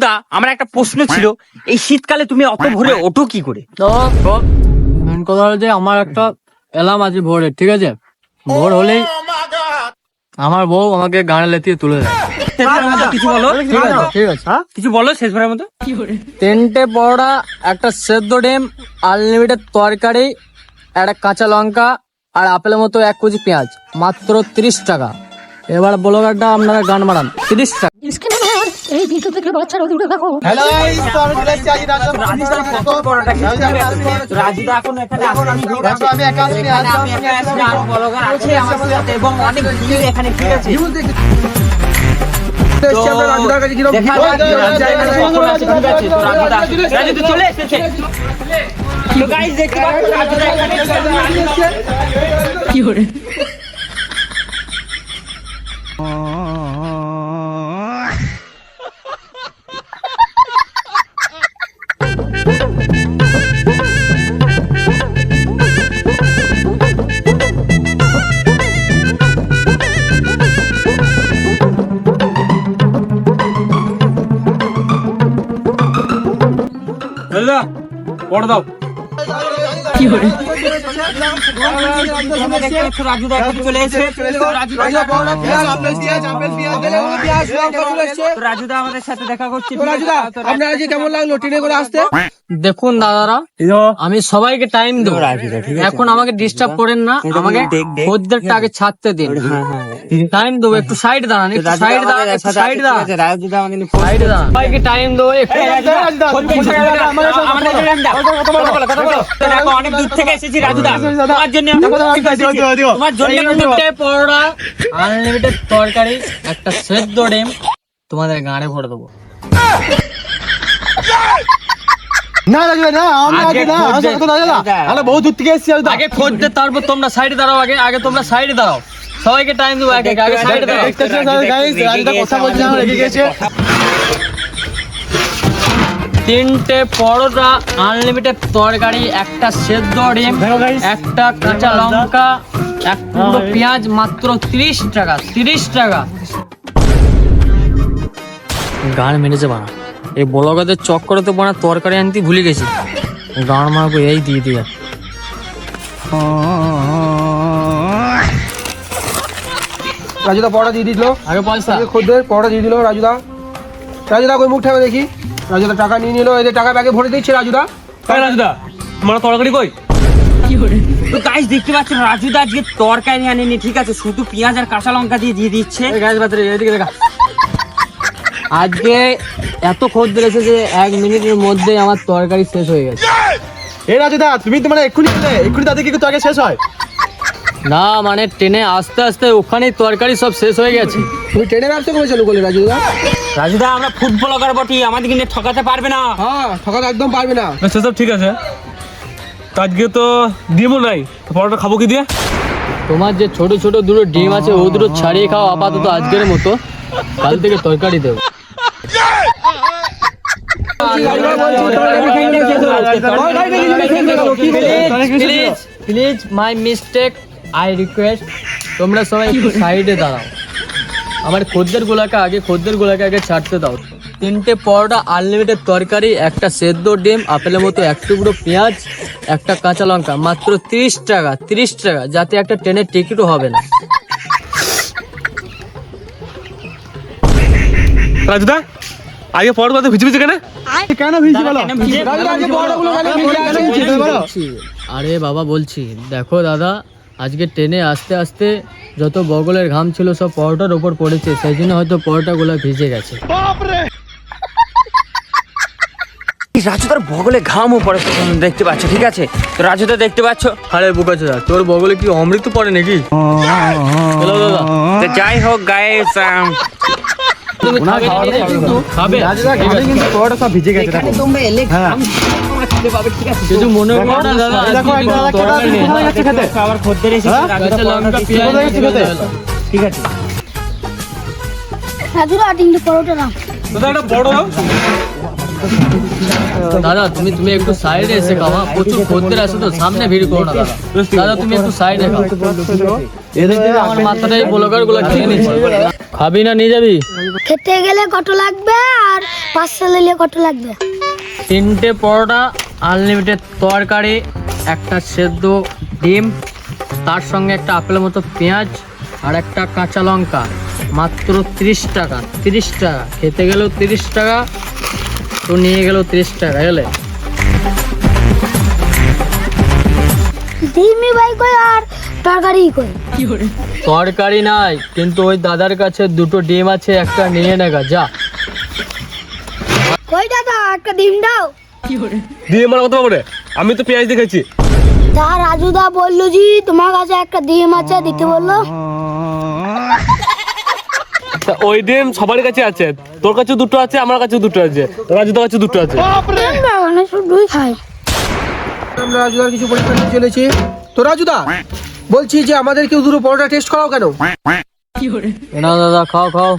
রাজুদা, আমার একটা প্রশ্ন ছিল, এই শীতকালে তুমি অত ভোরে ওঠো কি করে? মেন কথা হলো যে আমার একটা অ্যালার্ম আছে ভোরে, ঠিক আছে? ভোর হলেই আমার বউ আমাকে গানে লেতিয়ে তুলে দেয়। কিছু বলো, ঠিক আছে, ঠিক আছে। কিছু বলো শেষবারের মতো। 3টে পরোটা, একটা সেদ্ধ ডিম, আনলিমিটেড তরকারি, একটা কাঁচা লঙ্কা আর আপেলের মতো 1 কেজি পেঁয়াজ, মাত্র 30 টাকা। এবার ব্লগারটা আপনারা গান মারান, 30 টাকা। এই ভিডিও থেকে বাচ্চারা দূরে থাকো। হ্যালো গাইস, তো আমি চলে এসেছি আজ রাজুদা এখন এখানে আসেনি, দেখো আমি একা আসছি, আমি একা আসছি, আর ব্লগার আছে আমার সাথে এবং অনেক ভিড় এখানে, ঠিক আছে? রাজুদার কাছে কিরকম দেখা যাক রাজুদা এখানে কখন আসে, ঠিক আছে? তো রাজুদা চলে এসেছে। তো গাইস দেখতে পাচ্ছ রাজুদা এখানে এসেছে। কি করে? রাজুদা পড় দাও। কি করে? রাজুদা এখানে চলে এসেছে। রাজুদা আমাদের সাথে দেখা করছে। আপনার আজকে কেমন লাগলো ট্রেনে করে আসতে? দেখুন দাদারা, আমি সবাইকে টাইম দেবো, এখন আমাকে ডিস্টার্ব করেন না, আমাকে খদ্দেরটা আগে ছাড়তে দিন। টাইম দেবো, একটু সাইড দাঁড়ান, একটু সাইড দাঁড়ান, একটু সাইড দাঁড়ান, সাইড দাঁড়ান। সবাইকে টাইম দেবো, একটু অনেক দূর থেকে এসেছি রাজুদা, তোমার জন্য তোমার জন্য। পরোটা, আনলিমিটেড তরকারি, একটা সেদ্ধ ডিম তোমাদের গাঁড়ে ভরে দেবো। না রাজুদা, না আমরা আগে না, আমরা বহু দূর থেকে এসেছি রাজুদা। আগে খদ্দের, তারপর তোমরা সাইডে দাঁড়াও, আগে তোমরা সাইডে দাঁড়াও, সবাইকে টাইম দেবো, আগে সাইডে দাঁড়াও। রাজুদা কথা বলছি, আমরা রেগে গেছে। 3টে পরোটা, আনলিমিটেড তরকারি, একটা সেদ্ধ ডিম, একটা কাঁচা লঙ্কা, 1 টুকরো পেঁয়াজ, মাত্র 30 টাকা, 30 টাকা। গান মেরেছে বানা, এই বলগাদের চক্করে তো বানা তরকারি আনতে ভুলে গেছি, গান মারবো এই দিয়ে দিয়ে। রাজুদা পড়া দিয়ে দিল, আগে পয়সা খদ্দের পড়া দিয়ে দিল রাজুদা। রাজুদা কই মুখ ঠাবে দেখি। রাজুদা টাকা নিয়ে নিল, এই যে টাকা ব্যাগে ভরে দিচ্ছে রাজুদা। রাজুদা তোমার তরকারি কই? কি করে? তো গাইস দেখতে পাচ্ছেন রাজুদা আজকে তরকারি আনেনি, ঠিক আছে? শুধু পেঁয়াজ আর কাঁচা লঙ্কা দিয়ে দিচ্ছে। গাছ বাতরে এদিকে দেখা, আজকে এত খদ্দের এসেছে 1 মিনিটের মধ্যে আমার তরকারি শেষ হয়ে গেছে। এই রাজুদা তুমি তো মানে এক্ষুনি তাদের কি তরকারি শেষ হয়? না মানে ট্রেনে আস্তে আস্তে ওখানেই তরকারি সব শেষ হয়ে গেছে। তুমি ট্রেনে ব্যবসা করে চালু করলে রাজুদা? রাজুদা আমরা ফুড ব্লগার বটি, আমাদের কিন্তু ঠকাতে পারবে না। হ্যাঁ, ঠকাতে একদম পারবে না। সেসব ঠিক আছে, আজকে তো ডিমও নাই, তো পরোটা খাবো কি দিয়ে? তোমার যে ছোট ছোট দুটো ডিম আছে ও দুটো ছাড়িয়ে খাও আপাতত আজকের মতো, কাল থেকে তরকারি দেবো। Please my mistake, I request, তোমরা সবাই একটু সাইডে দাঁড়াও, আমার খদ্দের গুলাকে আগে ছাড়তে দাও। 3টে পরোটা, আনলিমিটেড তরকারি, একটা সেদ্ধ ডিম, আপেলের মতো 1 টুকরো পেঁয়াজ, একটা কাঁচা লঙ্কা, মাত্র 30 টাকা, 30 টাকা, যাতে একটা ট্রেনের টিকিটও হবে না। রাজুদা আগে পরোটা ভিজে ভিজে কেন? কেন ভিজে বলো? রাজুদা আজকে পরোটাগুলো কেন ভিজে বলো? আরে বাবা বলছি, দেখো দাদা, আজকে ট্রেনে আস্তে আস্তে যত বগলের ঘাম ছিল সব পরোটার ওপর পড়েছে, সেই জন্য হয়তো পরোটাগুলো ভিজে গেছে। রাজুদার বগলে ঘামও পড়ে দেখতে পাচ্ছ, ঠিক আছে? তো রাজুদা দেখতে পাচ্ছ। আরে বুকাচোদা, তোর বগলে কি অমৃত পড়ে নাকি? চলো দাদা, তো যাই হোক গাইস, তুমি খাবে না কিন্তু খাবে। রাজুদা খাবে কিন্তু পরোটা সব ভিজে গেছে। দেখো তোমরা এলে হ্যাঁ, ঠিক আছে? কিছু মনে করো না দাদা, দেখো আজকে কিন্তু একটা তরকারি নেই। খেতে। আবার খদ্দের এসেছে, হ্যাঁ? রাজুদা কাঁচা লঙ্কা, পরোটা পেঁয়াজ দিচ্ছে, খেতে। ঠিক আছে? রাজুরা 3টে পরোটা নাও। দাদা একটা বড় দাও। দাদা তুমি তুমি একটু সাইডে এসে খাও, হ্যাঁ? প্রচুর খদ্দের আছে তো, সামনে ভিড় করো না দাদা। দাদা তুমি একটু সাইডে খাও, এদের থেকে আমার মাথাটাই ব্লগার গুলো খেয়ে নিচ্ছে। খাবি না নিয়ে যাবি? খেতে গেলে কত লাগবে আর পাঁচশো নিলে কত লাগবে? 3টে পরোটা, আনলিমিটেড তরকারি, একটা সেদ্ধ ডিম, তার সঙ্গে একটা আপেলের মতো পেঁয়াজ আর একটা কাঁচা লঙ্কা, মাত্র 30 টাকা। 30 টাকা খেতে গেলেও 30 টাকা, তো নিয়ে গেলেও 30 টাকা গেলে। ডিমি ভাই কই আর তরকারি কই? তরকারি নাই, কিন্তু ওই দাদার কাছে 2টো ডিম আছে, একটা নিয়ে নেগা যা। কই দাদা একটা ডিম দাও। দিয়ে মারা কথা বলে, আমি তো পেঁয়াজ দেখেছি। তা রাজুদা বললো জি তোমার কাছে একটা ডিম আছে দিতে বললো। তা ওই ডিম সবার কাছে আছে, তোর কাছে 2টো আছে, আমার কাছে 2টো আছে, রাজুদার কাছে 2টো আছে। মানে শুধুই খাই। আমরা রাজুদার কিছু পরীক্ষা নিতে চলেছি। তো রাজুদা বলছি যে আমাদেরকেও 2টো পরোটা টেস্ট করাও কেন? না দাদা খাও খাও।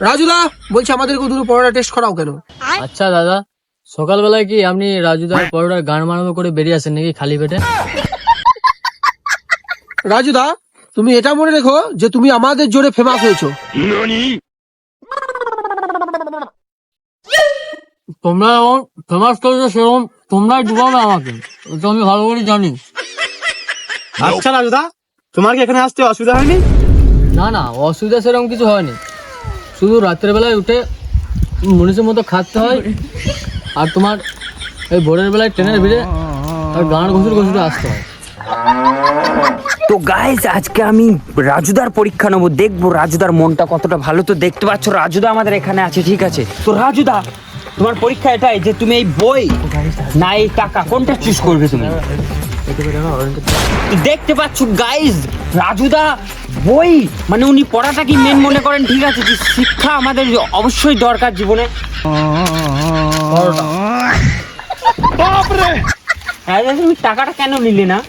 রাজুদা বলছি আমাদেরকেও 2টো পরোটা টেস্ট করাও কেন? আচ্ছা দাদা, সকালবেলায় কি আপনি রাজুদার পরোটার গান মারানো করে বেরিয়ে আসেন নাকি খালি পেটে? রাজুদা তুমি এটা মনে রেখো যে তুমি আমাদের জোরে ফেমাস হয়েছো। তোমরা যেমন ফেমাস করেছো সেরকম তোমরাই ডুবাবে আমাকে, এটা আমি ভালো করে জানি। আচ্ছা রাজুদা, তোমার কি এখানে আসতে অসুবিধা হয়নি? না না, অসুবিধা সেরকম কিছু হয়নি, শুধু রাত্রের বেলায় উঠে মনীষের মতো খাটতে হয়, আর তোমার এই ভোরের বেলায় ট্রেনের ভিড়ে আর গান ঘুষুর ঘুষুরে আসতে হয়। তো গাইস আজকে আমি রাজুদার পরীক্ষা নেবো, দেখবো রাজুদার মনটা কতটা ভালো। তো দেখতে পাচ্ছ রাজুদা আমাদের এখানে আছে, ঠিক আছে? তো রাজুদা তোমার পরীক্ষা এটাই যে তুমি এই বই না এই টাকা কোনটা চুজ করবে তুমি। তো দেখতে পাচ্ছ গাইস রাজুদা বই মানে উনি পড়াটা কি মেন মনে করেন, ঠিক আছে? যে শিক্ষা আমাদের অবশ্যই দরকার জীবনে। তুমি টাকাটা কেন নিলে না?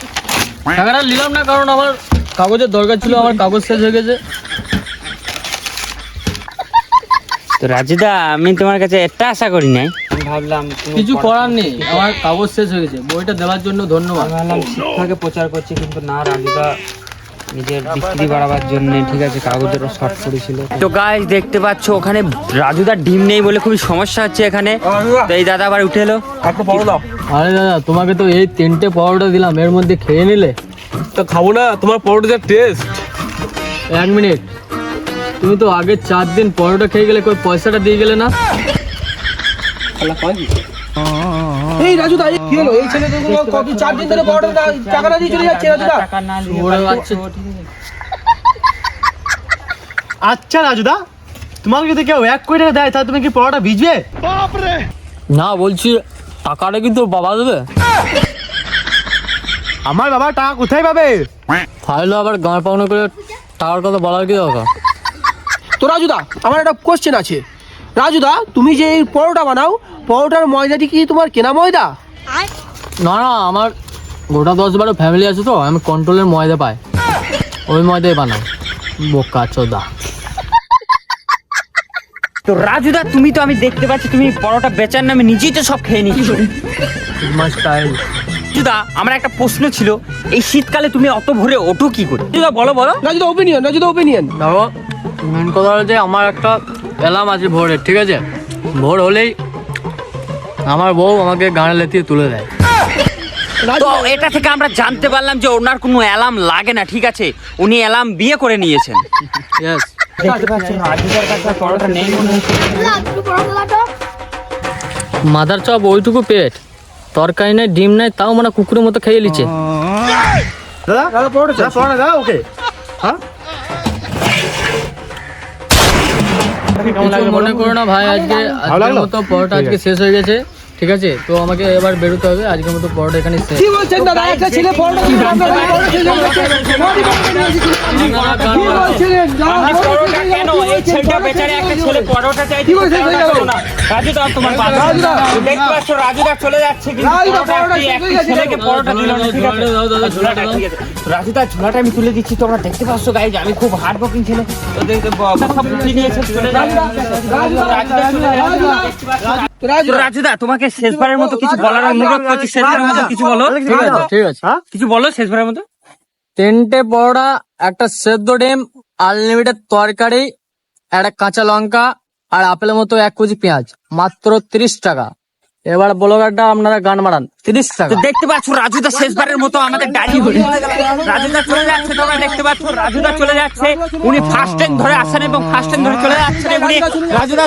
টাকাটা নিলাম না কারণ আমার কাগজের দরকার ছিল, আমার কাগজ শেষ হয়ে গেছে। তো রাজুদা আমি তোমার কাছে একটা আশা করি নাই, আমি ভাবলাম কিছু করার নেই, আমার কাগজ শেষ হয়ে গেছে। বইটা দেওয়ার জন্য ধন্যবাদ। ভাবলাম শিক্ষাকে প্রচার করছি, কিন্তু না, রাজুদা নিজের বিক্রি বাড়াবার জন্য, ঠিক আছে, কাগজেরও শর্ট পড়েছিল। তো গাইস দেখতে পাচ্ছ ওখানে রাজুদার ডিম নেই বলে খুবই সমস্যা হচ্ছে এখানে। তো এই দাদা আবার উঠে এলো। একটা বড় দাও। আরে দাদা তোমাকে তো এই 3টে পরোটা দিলাম, এর মধ্যে খেয়ে নিলে। তো খাবো না, তোমার পরোটা যা টেস্ট। 1 মিনিট, তুমি তো আগে 4 দিন পরোটা খেয়ে গেলে, কই পয়সাটা দিয়ে গেলে না? এই রাজুদা এই কি হলো? এই ছেলেগুলো কত 4 দিন ধরে পরোটা টাকা না দিয়ে চলে যাচ্ছে রাজুদা। ওরে বাচ্চা। আচ্ছা রাজুদা, তোমাকে যদি কেউ 1 কোটি টাকা দেয় তাহলে তুমি কি পরোটা ভিজবে? না বলছি টাকাটা কিন্তু বাবা দেবে। আমার বাবা টাকা কোথায় পাবে? তাহলে আবার গাঁড় পাওনা করে টাকার কথা বলার কি দরকার? তো রাজুদা আমার একটা কোশ্চেন আছে। রাজুদা তুমি যে এই পরোটা বানাও, পরোটার ময়দাটি কি তোমার কেনা ময়দা? না না, আমার গোটা 10-12 ফ্যামিলি আছে, তো আমি কন্ট্রোলের ময়দা পাই, ওই ময়দাই বানাও। বোকা চোদা। তো রাজুদা তুমি তো আমি দেখতে পাচ্ছি তুমি পরোটা বেচার নামে নিজেই তো সব খেয়ে নিচ্ছ। তোমার স্টাইল। রাজুদা আমার একটা প্রশ্ন ছিল, এই শীতকালে তুমি অত ভোরে ওঠো কি করে? রাজুদা বলো বলো। রাজুদা ওপিনিয়ন, রাজুদা ওপিনিয়ন। দেখো মেন কথা হচ্ছে আমার একটা অ্যালার্ম আছে ভোরে, ঠিক আছে? ভোর হলেই আমার বউ আমাকে গানে লেতিয়ে তুলে দেয়। তো এটা থেকে আমরা জানতে পারলাম যে ওনার কোনো অ্যালার্ম লাগে না, ঠিক আছে? উনি অ্যালার্ম বিয়ে করে নিয়েছেন। ইয়েস। দেখতে পাচ্ছেন রাজুদার কাছে পরোটা নেই মনে হচ্ছে। দুটো পরোটা দাও। মাদার চপ ওইটুকু পেট, তরকারি নেই, ডিম নেই, তাও মানে কুকুরের মতো খেয়ে নিচ্ছে। দাদা দাদা পরোটা চাই। পরোটা দাও ওকে। হ্যাঁ কিছু মনে করো না ভাই, আজকে আজকের মতো পরোটা আজকে শেষ হয়ে গেছে, ঠিক আছে, তো আমাকে এবার বেরোতে হবে, আজকের মতো পরোটা এখানে শেষ। কি বলছেন দাদা, একটা ছেলে পরোটা দিয়ে রান্না করে পরোটা খেয়ে যাচ্ছে। কি বলছিলেন? আপনি পরোটা কেন? এই ছেলেটা বেচারে একটা ছেলে পরোটা চাইছে। কি বলছেন? পরোটা খেলো না। রাজুদা তোমার বাবা। রাজুদা। দেখতে পাচ্ছ রাজুদা চলে যাচ্ছে কিন্তু রাজুদা পরোটা পরোটা একটি শেষ হয়ে গেছে। ছেলেকে পরোটা দিল না, ঠিক আছে? দাও, দাও, দাও, ঝোলাটা, ঠিক আছে। রাজুদা ঝোলাটা আমি তুলে দিচ্ছি, তোমরা দেখতে পাচ্ছ গাইজ, আমি খুব হার্ড ওয়ার্কিং ছেলে। ওদের সব বুদ্ধি নিয়েছে, চলে যাচ্ছে। রাজুদা চলে যাচ্ছে। তো রাজুদা তোমাকে শেষবারের মতো কিছু বলার অনুরোধ করছি, শেষবারের মতো কিছু বলো। ঠিক আছে, ঠিক আছে। কিছু বলো শেষবারের মতো। 3টে পরোটা, একটা সেদ্ধ ডিম, আনলিমিটেড তরকারি, একটা কাঁচা লঙ্কা আর আপেলের মতো 1 কেজি পেঁয়াজ, মাত্র 30 টাকা। এবার ব্লগারটা আপনারা গান মারান, 30 টাকা। তো দেখতে পাচ্ছ রাজুদা শেষবারের মতো আমাদের ডালি রাজুদা চলে যাচ্ছে, তোমরা দেখতে পাচ্ছ রাজুদা চলে যাচ্ছে। উনি ফার্স্ট টাইম ধরে আসেন এবং ফার্স্ট টাইম ধরে চলে যাচ্ছেন। রাজুদা